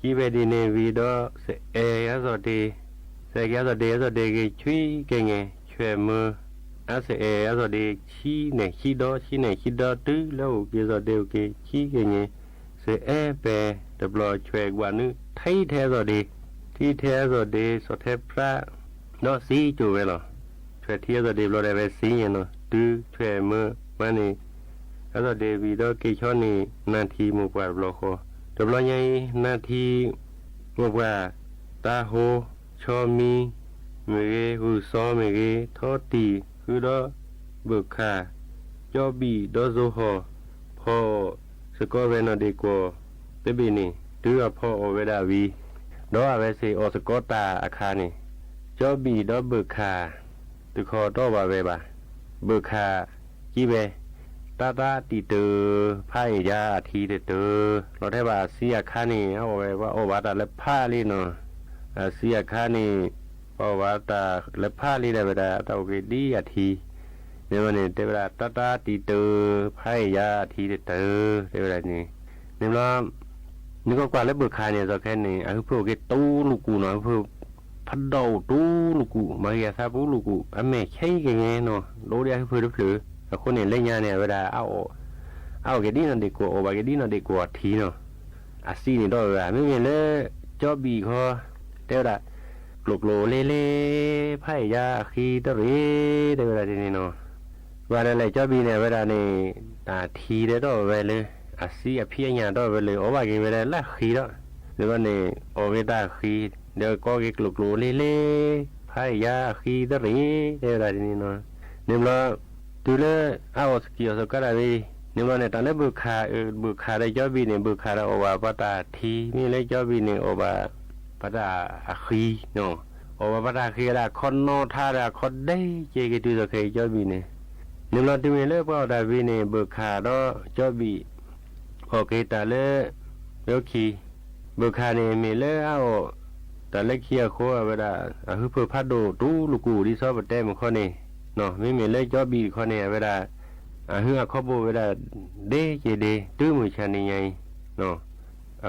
จีไปดีในวิดอเสียจอดีเสียจอดีกี่ช่วยเก่งช่วยมือ อาเสเออาสอดีขี้เนี่ยขี้ดอขี้เนี่ยขี้ดอตื้อแล้วเกสอเดียวเกขี้เกเงเสเอเปตบลอช่วยกว่านึไทยแท้สอดีที่แท้สอดีสอเทพระเนาะสีจูเวลอช่วยเทียสอดีบลอได้ไปสีเนาะตื้อช่วยมือวันนี้อาสอดีวีดอเกชอนี่นาทีหมู่กว่าบลอคอตบลอใหญ่นาทีหมู่กว่าตาโหชอมีเมเกหูซอเมเกทอตีคือดอเบิกขาจอบีดอโซฮอพอสกอเวนอเดโกเตบินีตื้อพอโอเวดาวีดอเวเซออสกอตาอาคานี่จอบีดอเบิกขาตุคอตอบาเวบาเบิกขาจีเบตาตาติเตอไพ่ยาทีเตอเราได้บาเสียคานี่เอาไว้ว่าโอวาตาและผ้าลีเนาะเสียคานี่โอวาตาและผ้าลีได้เวลาตาโอเคดีอาทีในวันนี้ได้เวลาตาตาติเตอไพ่ยาทีเตอได้เวลานี้ในรอบนี่ก็กว่าและเบิกขาเนี่ยจะแค่นี้พวกเกตู้ลูกูเนาะพวกพัดดาวตู้ลูกูมาเฮียซาบูลูกูแม่ใช่แกไงเนาะโลเดียเพื่อหรือคนเนี่ยเล่นยาเนี่ยเวลาเอาเกดีนั่นดีกว่าโอบาเกดีนั่นดีกว่าทีเนาะซีนี่ด้วยว่าไม่มีเลยจอบีเขาเท่าไรกลุกโลเล่ไพ่ยาคีตะรีได้เวลาทีนี้เนาะว่าอะไรจอบีเนี่ยเวลาเนี่ยทีได้ด้วยเวลเลยซีเพียงยาด้วยเวลเลยโอบาเกเวลาละคีแล้วหรือว่าเนี่ยโอเวตาคีเดี๋ยวก็เกกลุกโลเล่ไพ่ยาคีตะรีได้เวลาทีนี้เนาะเนี่ยเราดูเลยเอาสกิลสกัดอะไรนี่มันเนี่ยตอนนี้บุคคาได้จอบีเนี่ยบุคคาได้โอวาปตาทีมีเลยจอบีเนี่ยโอวาปตาอาคีเนาะโอวาปตาคีได้คนโนทาได้คนได้เจกิตุสเคจอบีเนี่ยนี่เราดูเลยพอได้บีเนี่ยบุคคาได้จอบีโอเคแต่เลยโอเคบุคคาเนี่ยมีเลยเอาแต่เลยเคียโคเวลาคือเพื่อพัดดูตู้ลูกูที่ชอบประเทศมันข้อนี้เนาะไม่มีเลยจอบีข้อนี้เวลาเฮือข้อบูเวลาเดเจเดตื้อมือชันนี่ไงเนาะ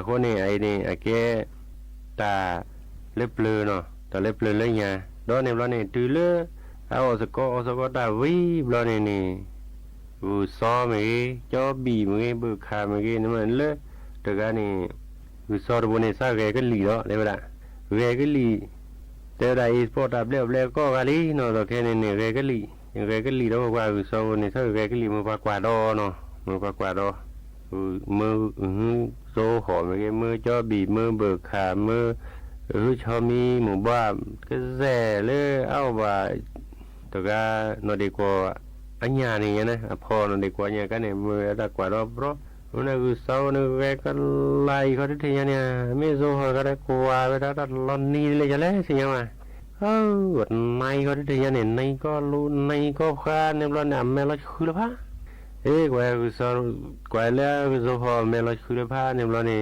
ข้อนี้ไอ้นี่แกตาเล็บเลือเนาะตาเล็บเลือเลยไงดอนเนี่ยเราเนี่ยตื้อเลยเอาสกอตาวิบเราเนี่ยบูซ้อมือจอบีมือบูขามือนี่มันเลยแต่การนี่บูซ้อตัวนี้ซาแกก็หลีเนาะเลยเวลาแกก็หลีแต่ได้สปอร์ตอัพแล้วก็กะลีเนาะตัวแค่นี้เนี่ยแกก็หลียังแกก็หลีแล้วว่าบูซ้อเนี่ยถ้าแกก็หลีมือปากกวาดอเนาะมือปากกวาดอมือโซหอมือมือจอบีมือเบิกขามือชอมีหมู่บ้านก็แซ่เลยเอาว่าตัวก็นอดีกว่าอันยานี่นะพอนอดีกว่าเนี่ยก็เนี่ยมือตากวาดอเพราะมันคือเศร้าเนี่ยแกก็ไล่เขาที่ที่เนี่ยไม่โซหอก็ได้กว่าไปแล้วลอนนี่เลยจะแล้วสิยังไงวันในก็ที่เนี่ยในก็รู้ในก็ข้าเนี่ยเราเนี่ยแม่เราคือละพะกว่าคือสกว่าแล้วคือโซหอแม่เราคือละพะเนี่ยเราเนี่ย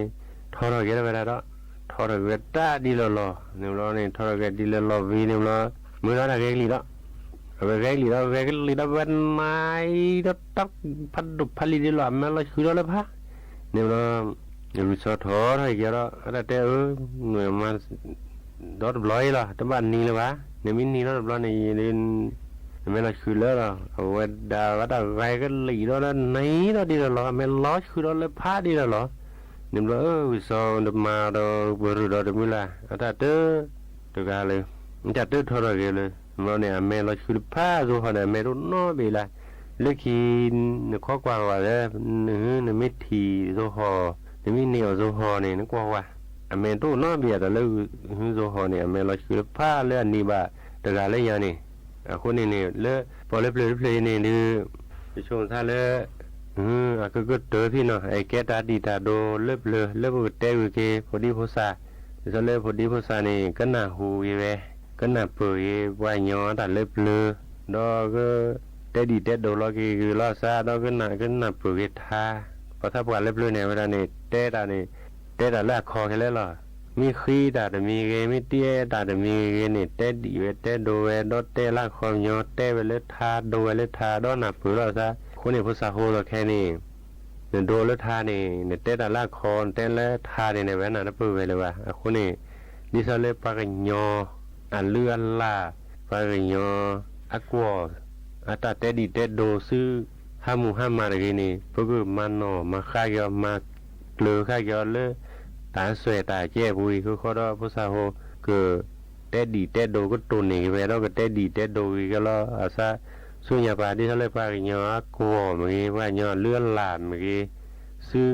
ทอเราเกี่ยวไปแล้วทอเราเวตาดีลอเนี่ยเราเนี่ยทอเราเกี่ยวดีลอวีเนี่ยเราเมื่อเราเกี่ยวลีละเกี่ยวลีละวันในเราตักพัดดุพัดลีดีลอแม่เราคือละพะเนี่ยเราเนี่ยรู้สึกท้อให้เกี่ยวละแต่หน่วยมาดอดบลอยละแต่บ้านนี้เลยวะเนี่ยมินนี่ดอดบลอยเนี่ยเรียนไม่ละคือแล้วเอาไว้ดาวดาวไกก็หลีแล้วนะไหนเราดีแล้วไม่ล้อคือเราเลยพาดีแล้วเนี่ยเราวิศวกรมาเราบริเราเดี๋ยวไม่ละแต่เต้ตัวกันเลยแต่เต้ทอร์กันเลยเราเนี่ยไม่เราคือพาดูเขาเนี่ยไม่รู้น้อยไปละเล็กขี้เนี่ยข้อกว่าว่าเลยเนี่ยไม่ทีดูเขาเนี่ยไม่เหนียวดูเขาเนี่ยนึกว่าไม่รู้น้อยไปแต่เลยดูเขาเนี่ยไม่เราคือพาเลยอันนี้บ้าตัวกันเลยอย่างนี้คนนี้เนี่ยเลอะพอเล็บเนี่ยดูช่วงท่าเลอะก็เตอพี่เนาะไอ้แกตาดีตาโดเล็บเตะวิเกพอดีพอซาจะเล็บพอดีพอซานี่ก็น่าหูยี่เวก็น่าเปื่อยว่าย้อนแต่เล็บดอก็เตะดีเตะโดล้อคือล้อซาดอก็น่าเปื่อยท่าพอถ้าปวดเล็บเนี่ยเวลาเนี่ยเตะตาแรกคอแค่แล้วหรอมีขี้ตาแต่มีเกไม่เตี้ยตาแต่มีเกนี่เตะดีเวเตะโดเวดอเตะลากคอย้อนเตะเวเลทาโดเวเลทาดอน่าเปื่อยแล้วซะคนนี้ภาษาโฮเราแค่นี้เนี่ยโดนแล้วทานี่เนี่ยเตะตาลากคอนเตะแล้วทาเนี่ยในแว่นน่ะเปื่อยเลยว่ะคนนี้ดิฉันเลยปากยอเลือนล่าปากยออักวอ อาตาเตดีเตโดซื้อห้ามูห้ามาอะไรนี่พวกมันนอมาฆ่าเกี่ยวมาเกลือฆ่าเกี่ยวเลยตาสวยตาเจ็บบุยคือเขาดอภาษาโฮคือเตดีเตโดก็ตัวนี้ไปแล้วก็เตดีเตโดก็แล้วอาซาส่วนใหญ่ปาที่ทะเลปากินยอกลัวเมื่อกี้ว่าเนาะเลื่อนลานเมื่อกี้ซื้อ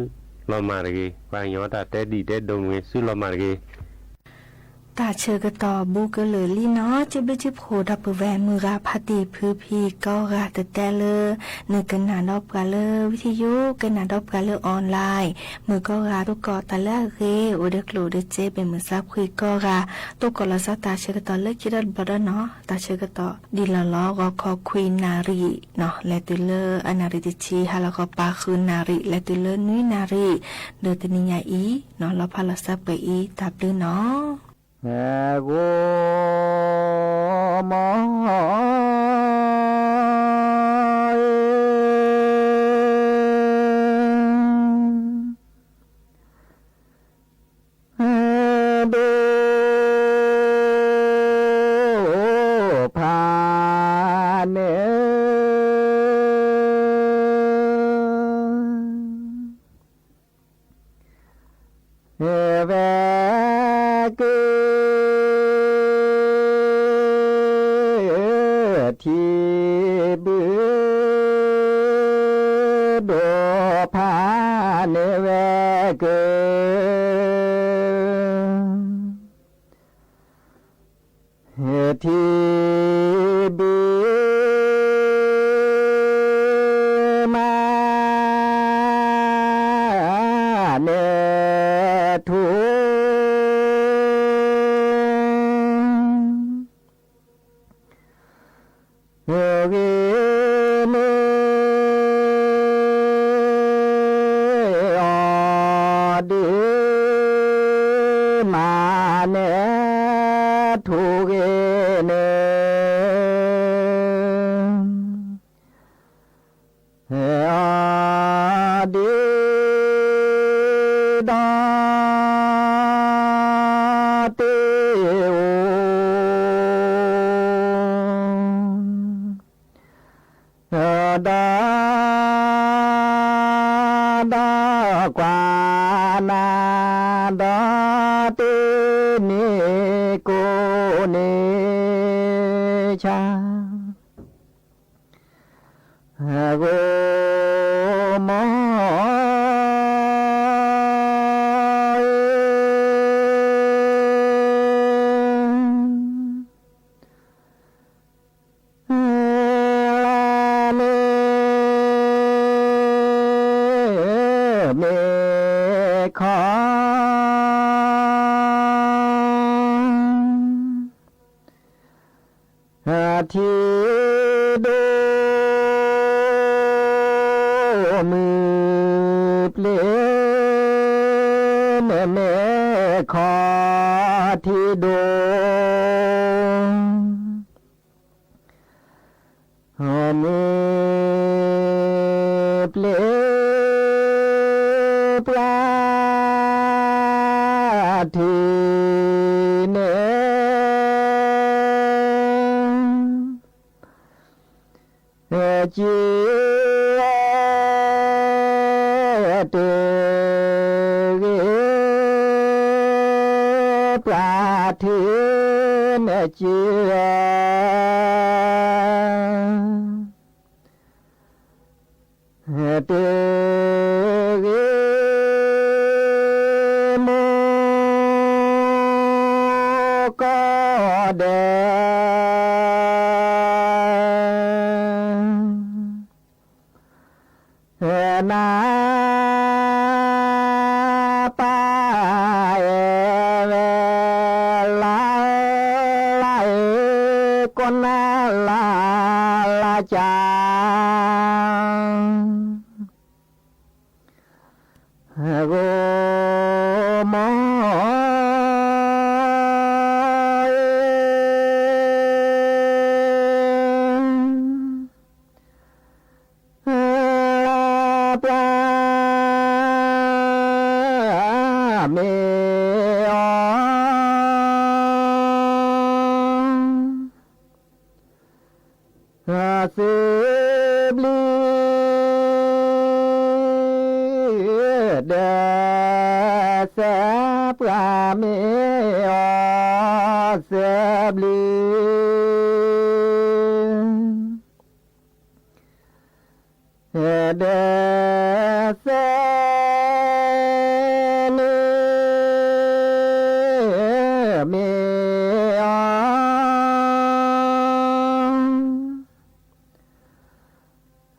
ลอมาอะไรกี้ว่าเนาะตาเตดีเตโดเมื่อกี้ซื้อลอมาอะไรกี้ตาเชอกต่อบุกเลยลีเนาะจะไปจิบโหดับแวมือราพาตีพื้พีก็ราแต่เลยเนื้อกันหนาดอบกันเลยวิทยุกันหนาดอบกันเลยออนไลน์มือก็ราตุกกอตาเล่เกอเดกลูเดเจเป็นมือซับคุยก็ราตุกกอละซาตาเชอกต่อเลิกคิดบดเนาะตาเชอกต่อดีละล้อก็ขอคุยนารีเนาะและตุเลอนาริติชีฮาแล้วก็ปาคืนนารีและตุเลนุยนารีเดตนิยาอีเนาะแล้วพาละซับไปอีตับดื้อเนาะโกมโดพาเนเวกที่บือโดพาเนเวกที่บือมาเนทุเวเนอดีมาเนทุเกเนอดีดาเตโอดากวานาดาเตเนโกเนชาโกมเมขอที่ดูมือเปลี่ยนเมขอที่ดูมือเปลี่ยนปลาที่เนจีเตเกปลาที่เนจีเตเกโมก็เดนาปาเอเวลาลาคนลาลาจาโกมปลาเมอสิ เดเสปราเมอเสบลีเดเสเลเม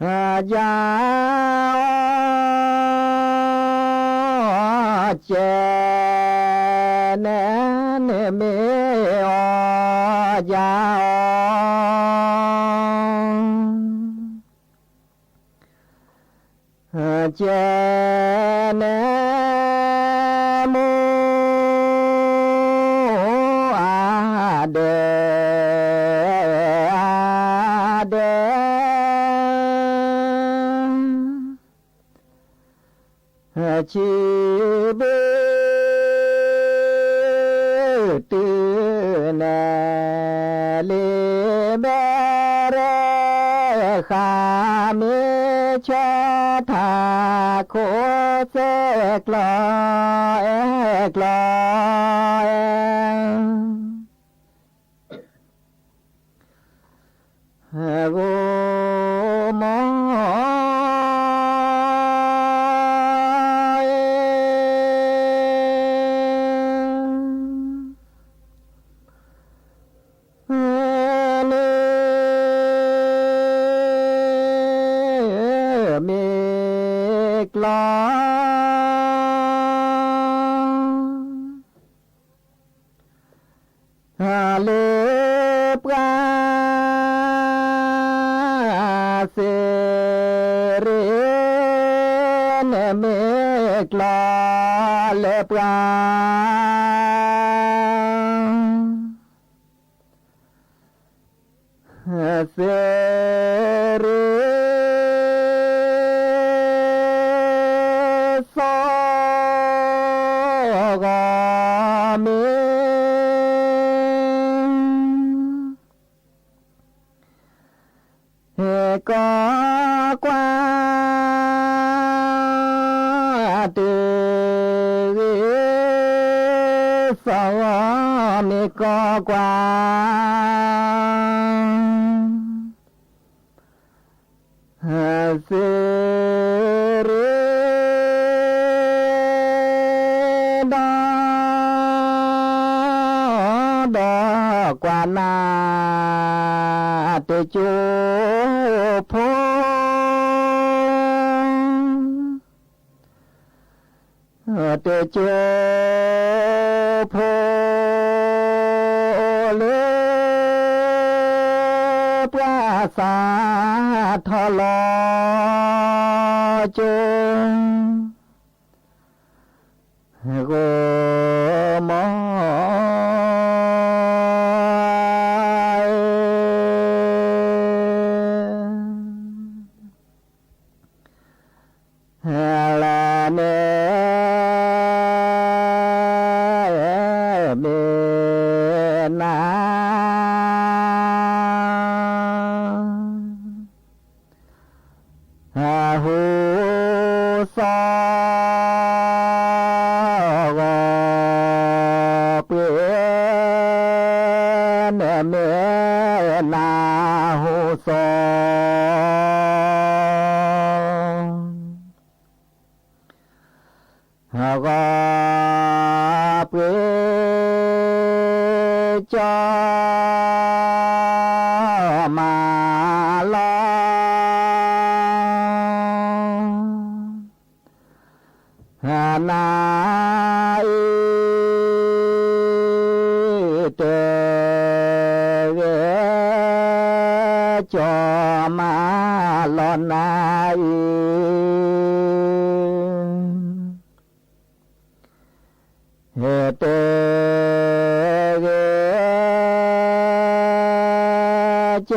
อยาเจเนเนเมอยาเจเนมูอาเดชีบตืนเลเบเรขามชาทาโคเสกลอกลโกมลาเลปราเสเรนเมกลาเลปราเสเรก็กว่าตือสวมีก็กว่าสิริดอกว่านาเตจูพเตโจโพเลปราสาทลอจงโกมหูซอเปลี่ยนเมนาหูซอก็เปลี่ยนจอมาลอนาเตจอมาลอนาเตจ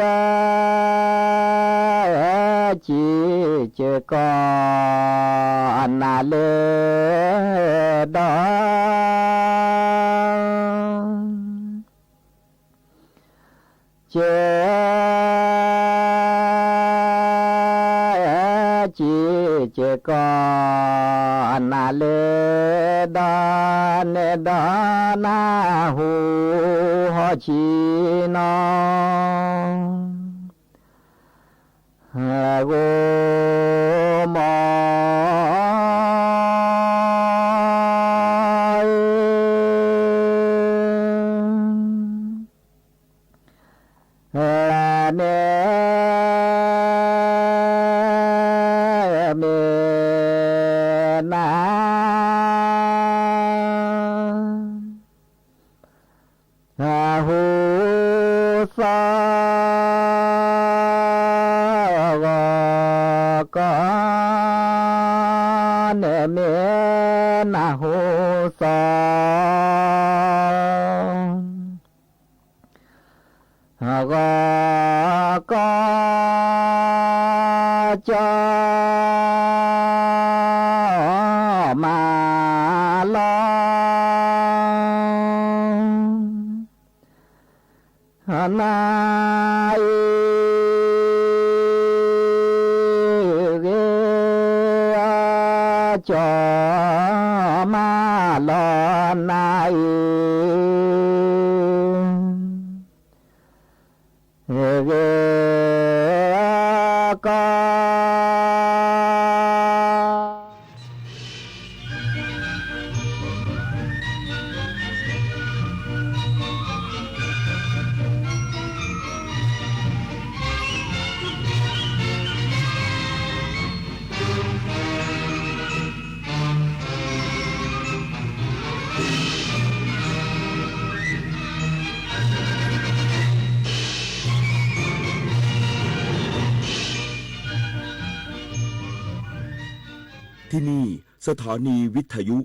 จีเจกอนนาเลดอเจจีเจ ก็นาเลดอนเนดอนาหูฮอชีนองโกมเนเมนาหูสกเนเมนาหูสก็จะมาลองนายเรียจอมาลอนายก็ ที่นี่สถานีวิทยุ